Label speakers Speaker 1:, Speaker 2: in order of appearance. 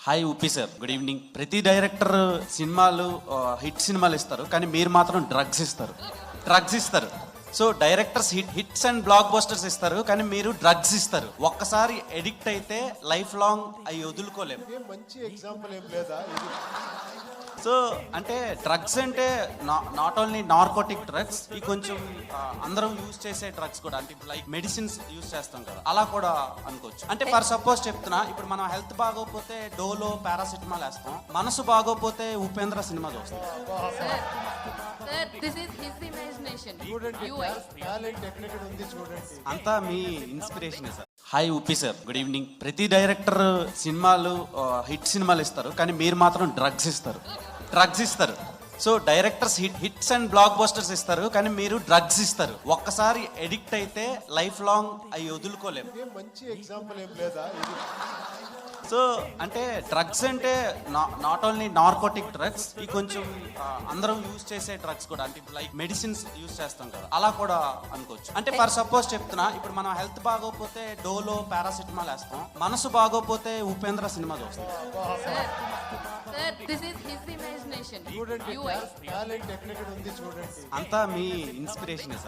Speaker 1: Hi Uppi sir, good evening. ప్రతి director సినిమాలు hit సినిమాలు ఇస్తారు, కానీ మీరు మాత్రం డ్రగ్స్ ఇస్తారు. So directors hits and blockbusters ఇస్తారు, కానీ మీరు డ్రగ్స్ ఇస్తారు. ఒక్కసారి ఎడిక్ట్ అయితే లైఫ్ లాంగ్ అవి వదులుకోలేము.
Speaker 2: మంచి ఎగ్జాంపుల్ ఏం లేదా ఇది?
Speaker 1: సో అంటే డ్రగ్స్ అంటే నాట్ ఓన్లీ నార్కోటిక్ డ్రగ్స్, ఈ కొంచెం అందరం యూజ్ చేసే డ్రగ్స్ కూడా, అంటే లైక్ మెడిసిన్స్ యూజ్ చేస్తాం కదా, అలా కూడా అనుకోవచ్చు. అంటే ఫర్ సపోజ్ చెప్తున్నా, ఇప్పుడు మనం హెల్త్ బాగోకపోతే డోలో పారాసిటమాల్ వేస్తాం, మనసు బాగోకపోతే ఉపేంద్ర సినిమా చూస్తాం.
Speaker 2: చూడండి టాలెంట్ ఎక్కడ ఉంది చూడండి.
Speaker 1: అంతా మీ ఇన్స్పిరేషనే sir. Hi Uppi sir, good evening. ప్రతి డైరెక్టర్ సినిమాలు హిట్ సినిమాలు ఇస్తారు, కానీ మీరు మాత్రం డ్రగ్స్ ఇస్తారు. So directors hits and blockbusters ఇస్తారు, కానీ మీరు డ్రగ్స్ ఇస్తారు. ఒక్కసారి ఎడిక్ట్ అయితే లైఫ్ లాంగ్ అవి వదులుకోలేము.
Speaker 2: మంచి ఎగ్జాంపుల్ ఏం లేదా ఇది?
Speaker 1: సో అంటే డ్రగ్స్ అంటే నాట్ ఓన్లీ నార్కోటిక్ డ్రగ్స్, ఈ కొంచెం అందరం యూజ్ చేసే డ్రగ్స్ కూడా, అంటే లైక్ మెడిసిన్స్ యూజ్ చేస్తాం కదా, అలా కూడా అనుకోవచ్చు. అంటే ఫర్ సపోజ్ చెప్తున్నా, ఇప్పుడు మనం హెల్త్ బాగోకపోతే డోలో పారాసిటమాల్ వేస్తాం, మనసు బాగోకపోతే ఉపేంద్ర సినిమా చూస్తాం.
Speaker 2: చూడండి టాలెంట్ ఎక్కడ ఉంది చూడండి.
Speaker 1: అంతా మీ ఇన్స్పిరేషనే సార్.